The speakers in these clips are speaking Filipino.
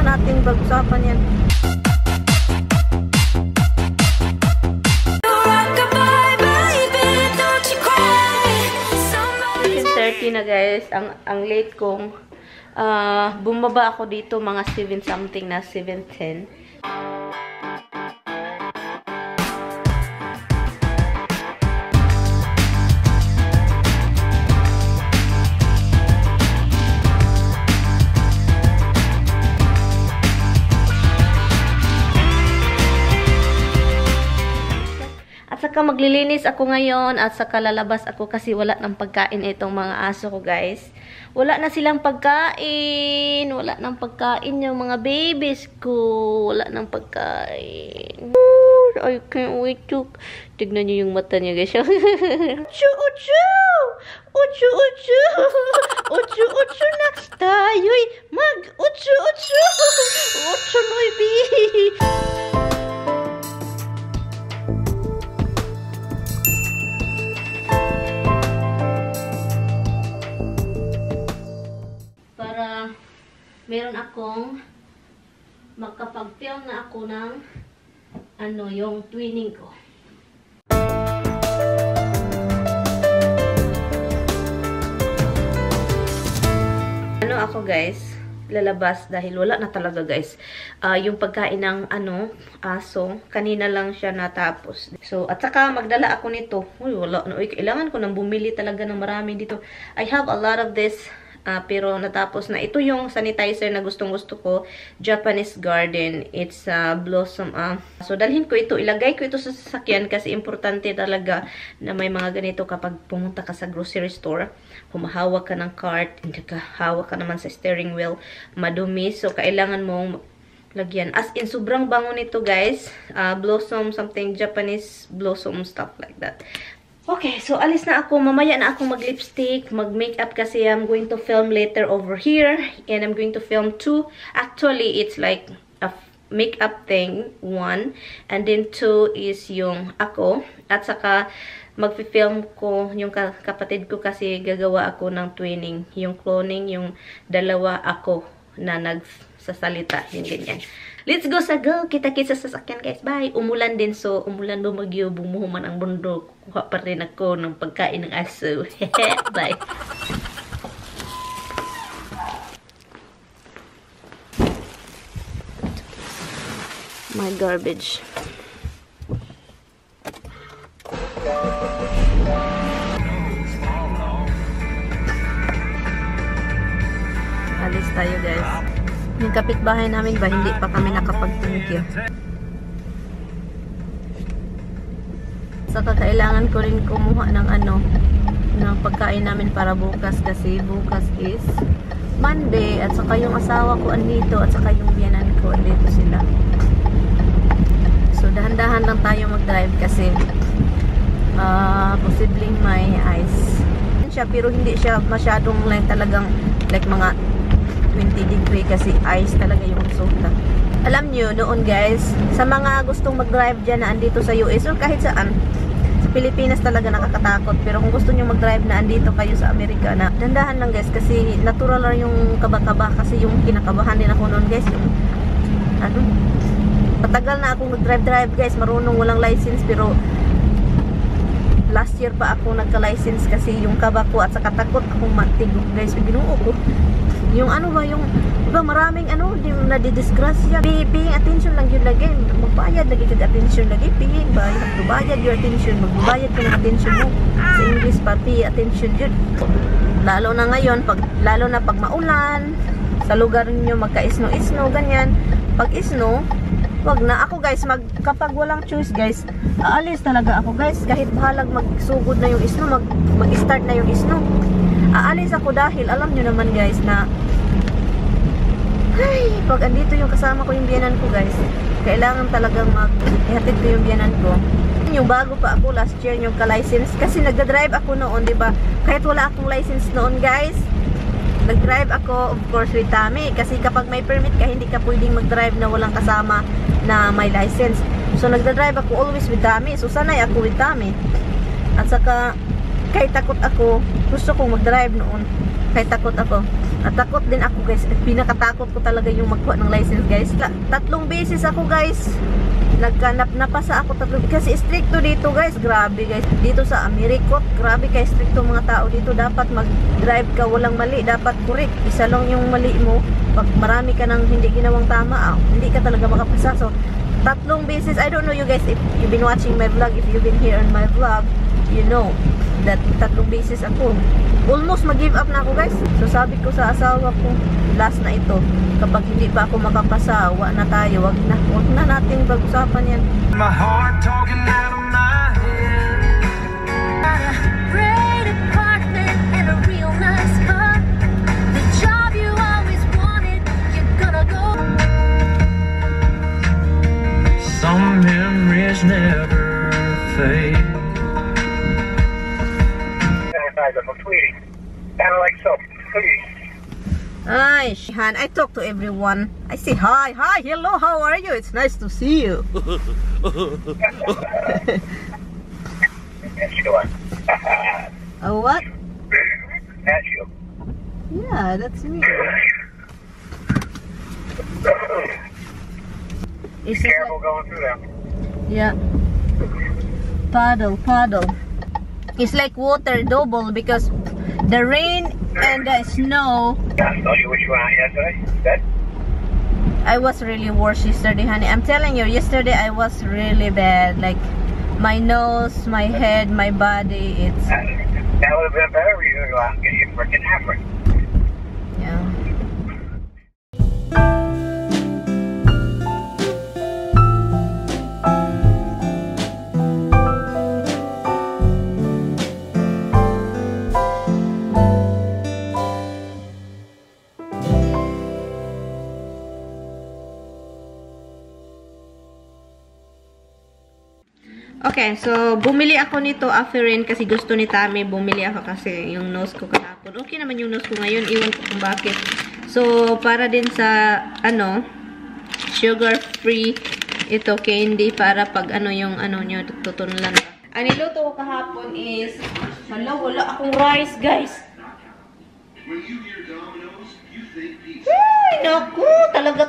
natin pag-usapan yan. 7:30 na guys, ang late kong bumaba ako dito mga 7 something na 7:10. At saka maglilinis ako ngayon at saka lalabas ako kasi wala ng pagkain itong mga aso ko guys. Wala na silang pagkain. Wala ng pagkain yung mga babies ko. Wala ng pagkain. I can't wait to... Tignan nyo yung mata niya guys. Uchu! Uchu! Uchu! Uchu! Uchu! Uchu na tayo'y mag-uchu! Uchu! Uchu noy bi! Meron akong makapag-film na ako ng yung twinning ko. Ako guys, lalabas dahil wala na talaga guys. Yung pagkain ng aso, kanina lang siya natapos. So, at saka magdala ako nito. Uy, wala na. Uy, kailangan ko nang bumili talaga ng marami dito. I have a lot of this. Pero natapos na. Ito yung sanitizer na gustong-gusto ko. Japanese Garden. It's Blossom. So, dalhin ko ito. Ilagay ko ito sa sasakyan kasi importante talaga na may mga ganito kapag pumunta ka sa grocery store. Humahawak ka ng cart. Hindi ka hawak ka naman sa steering wheel. Madumi. So, kailangan mong lagyan. As in, sobrang bango nito, guys. Blossom, something Japanese blossom, stuff like that. Okay, so alis na ako. Mamaya na ako mag-lipstick, mag-makeup kasi I'm going to film later over here. And I'm going to film 2. Actually, it's like a makeup thing, 1. And then 2 is yung ako. At saka, mag-film ko yung kapatid ko kasi gagawa ako ng twinning. Yung cloning, yung dalawa ako na nagsasalita. Yung ganyan. Let's go sa go. Kita-kita sa sasakyan guys. Bye. Umulan din. So, umulan bumagyo. Bumuhuman ang bundok. Kuha pa rin ako ng pagkain ng aso. Bye. My garbage. Alis tayo guys. Yung kapitbahay namin ba, hindi pa kami nakapag-thank you. Saka kailangan ko rin kumuha ng ng pagkain namin para bukas kasi bukas is Monday at saka yung asawa ko andito at saka yung biyanan ko andito sila. So dahan-dahan lang tayo mag-drive kasi posibleng may ice. Siya, pero hindi siya masyadong talagang mga 20 degree kasi ice talaga yung resulta. Alam nyo, noon guys, sa mga gustong mag-drive dyan na andito sa US or kahit saan, sa Pilipinas talaga nakakatakot. Pero kung gusto nyo mag-drive na andito kayo sa Amerika, na dandahan lang guys kasi natural lang yung kaba-kaba kasi yung kinakabahan din ako noon guys. Yung, patagal na akong mag-drive guys, marunong walang license pero last year pa ako nagka-license kasi yung kaba ko at saka takot akong matigok guys. Binuo ko. Yung yung iba maraming nadidisgrasya. Paying attention lang yun lagi. Magbayad lagi kag attention lagi. Paying ba? Magbayad your attention. Magbayad ka ng attention mo. Sa English pa, pay attention yun. Lalo na ngayon, lalo na pag maulan, sa lugar niyo magka-isno-isno, ganyan. Pag isno, wag na. Ako guys, kapag walang choice guys, aalis talaga ako guys. Kahit bahalag magsugod na yung isno, mag-start na yung isno. Aalis ako dahil alam nyo naman guys na pag andito yung kasama ko yung biyanan ko guys, kailangan talagang ihatid ko yung biyanan ko. Yung bago pa ako last year yung ka-license kasi nagda-drive ako noon, diba? Kahit wala akong license noon guys, nag-drive ako of course with Tami kasi kapag may permit ka hindi ka pwedeng mag-drive na walang kasama na may license. So nagda-drive ako always with Tami. So sanay ako with Tami. At saka kahit takot ako, gusto kong mag-drive noon. Kahit takot ako. Natakot din ako guys. Pinakatakot ko talaga yung magkuha ng license guys. 3 beses ako guys. Napasa ako 3 kasi stricto dito guys. Grabe guys. Dito sa Amerikot, grabe kay stricto mga tao dito. Dapat mag-drive ka walang mali. Dapat correct. Isa lang yung mali mo. Pag marami ka nang hindi ginawang tama, hindi ka talaga makapasa. So, 3 beses. I don't know you guys if you've been watching my vlog. If you've been here on my vlog, you know that 3 beses ako. Almost mag-give up na ako guys. So sabi ko sa asawa ko, last na ito. Kapag hindi pa ako makapasa, wag na tayo. Wag na natin pag-usapan yan. My heart talking out of my head. Great apartment and a real nice car. The job you always wanted, you're gonna go. Some memories never fade. I'm tweeting. Kind of like so. Please. Hi, Han. I talk to everyone. I say hi, hello, how are you? It's nice to see you. That's you one. Oh, what? That's you. Yeah, that's me. Be careful going through them. Yeah. Paddle. It's like water double because the rain and the snow. Yeah, so you wish you went out yesterday? That? I was really worse yesterday, honey. I'm telling you, yesterday I was really bad. Like my nose, my head, my body. That would have been better for you to go out and get your freaking African. Yeah. Okay, so bumili ako nito Aferin kasi gusto ni Tami. Bumili ako kasi yung nose ko kahapon. Okay naman yung nose ko ngayon. Iwan ko kung bakit. So, para din sa, sugar free ito candy para pag yung nyo, tutunulan. Ang niluto ko kahapon is, wala akong rice, guys. Ay, naku, talaga.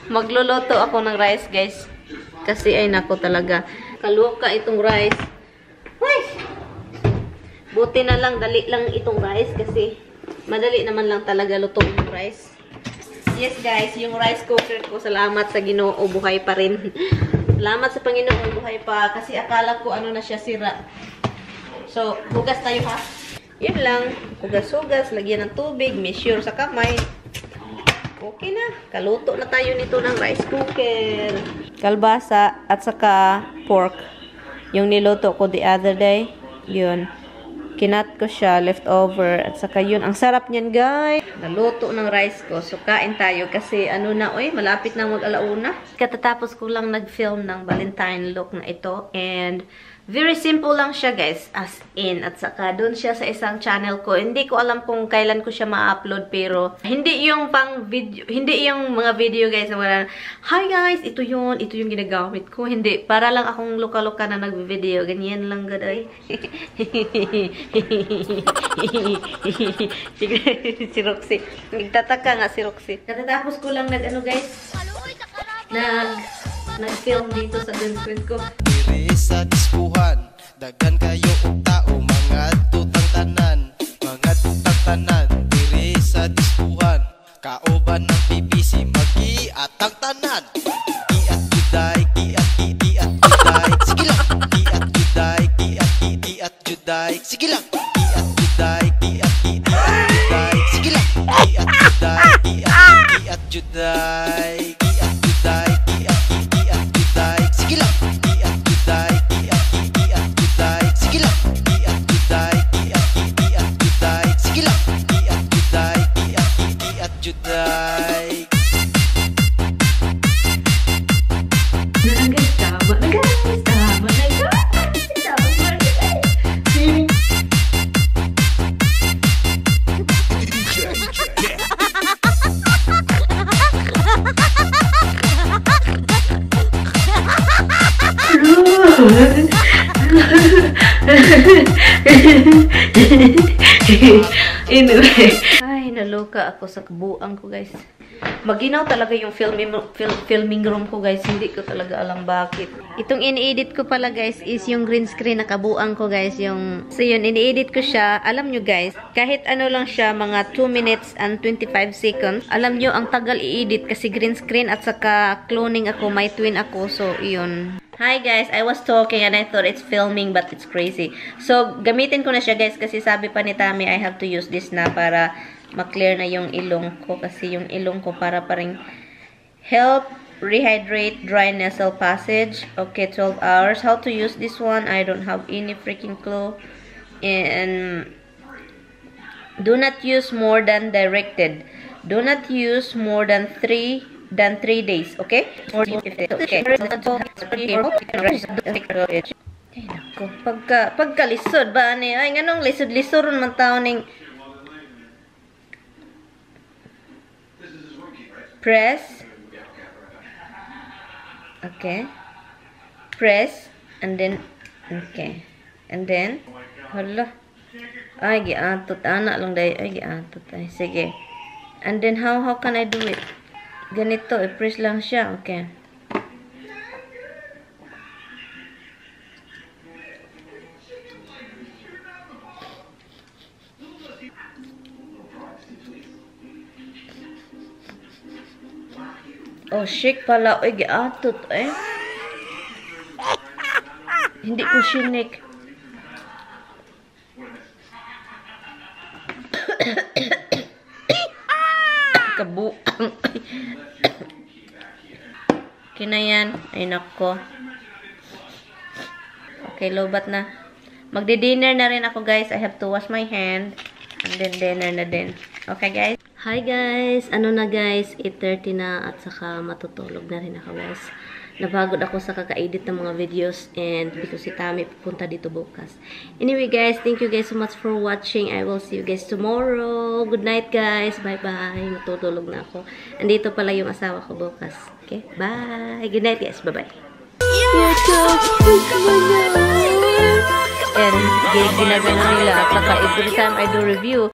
Magluluto ako ng rice, guys. Kasi, ay, naku, talaga. Kaluka itong rice. Uy! Buti na lang, dali lang itong rice kasi madali naman lang talaga lutuin yung rice. Yes, guys, yung rice cooker ko, salamat sa Ginoo, buhay pa rin. Salamat sa Panginoon, buhay pa. Kasi akala ko, na siya, sira. So, hugas tayo, ha? Yun lang. Hugas-hugas, lagyan ng tubig, measure sa kamay. Okay na. Kaluto na tayo nito ng rice cooker. Kalbasa at saka pork. Yung niluto ko the other day. Yun. Kinat ko siya, leftover. At saka yun. Ang sarap niyan, guys. Naluto ng rice ko. So, kain tayo. Kasi malapit na mag-alauna. Katatapos ko lang nag-film ng Valentine look na ito. And very simple lang siya, guys. As in. At saka, dun siya sa isang channel ko. Hindi ko alam kung kailan ko siya ma-upload. Pero, hindi yung mga video, guys. Na wala, hi, guys. Ito yung ginagamit ko. Hindi. Para lang akong luka-luka na nag-video. Ganyan lang, gaday. Si Roxy. Nagtataka nga si Roxy. Katatapos ko lang guys. Nag-film dito sa gun ko. Sa diskuhan, dagan kayo og tao, mga tutang tanan, diri sa diskuhan, kaoban ng BBC, mag-iatang tanan, iat juday, sige lang, iat juday, sige lang, iat juday, sige lang, iat juday, sige lang. Juday. Anyway. Ay, naloka ako sa kabuang ko, guys. Maginaw talaga yung filming room ko, guys. Hindi ko talaga alam bakit. Itong ini-edit ko pala, guys, is yung green screen na kabuang ko, guys. So, yun, ini-edit ko siya. Alam nyo, guys, kahit ano lang siya, mga 2 minutes and 25 seconds. Alam nyo, ang tagal i-edit kasi green screen at saka cloning ako, may twin ako. So, yun. Hi guys, I was talking and I thought it's filming but it's crazy. So, gamitin ko na siya guys kasi sabi pa ni Tami I have to use this na para ma-clear na yung ilong ko kasi yung ilong ko para paring help rehydrate dry nasal passage. Okay, 12 hours. How to use this one? I don't have any freaking clue. And do not use more than directed. Do not use more than 3 days, okay? Okay. Ay, nako. Pagkalisod ba ni? Ay, nganong lisod-lisoron man tao ning press. Okay. Press and then okay. And then hala. Ay, giatot ana lang day. Ay, giatot ay. Sige. And then how can I do it? Ganito, i-press lang siya. Okay. Oh, shake pala. Uy, giatot eh. Hindi ko shinik. Kabuang. Okay na yan. Ay, nako. Okay, lobat na. Magdi-dinner na rin ako, guys. I have to wash my hand. And then, dinner na din. Okay, guys? Hi, guys. Ano na, guys? 8:30 na at saka matutulog na rin ako, guys. Napagod ako sa kaka-edit ng mga videos and because si Tami pupunta dito bukas. Anyway, guys, thank you guys so much for watching. I will see you guys tomorrow. Good night, guys. Bye-bye. Matutulog na ako. Andito pala yung asawa ko bukas. Okay? Bye. Good night, guys. Bye-bye. And ginagano nila at saka every time I do review,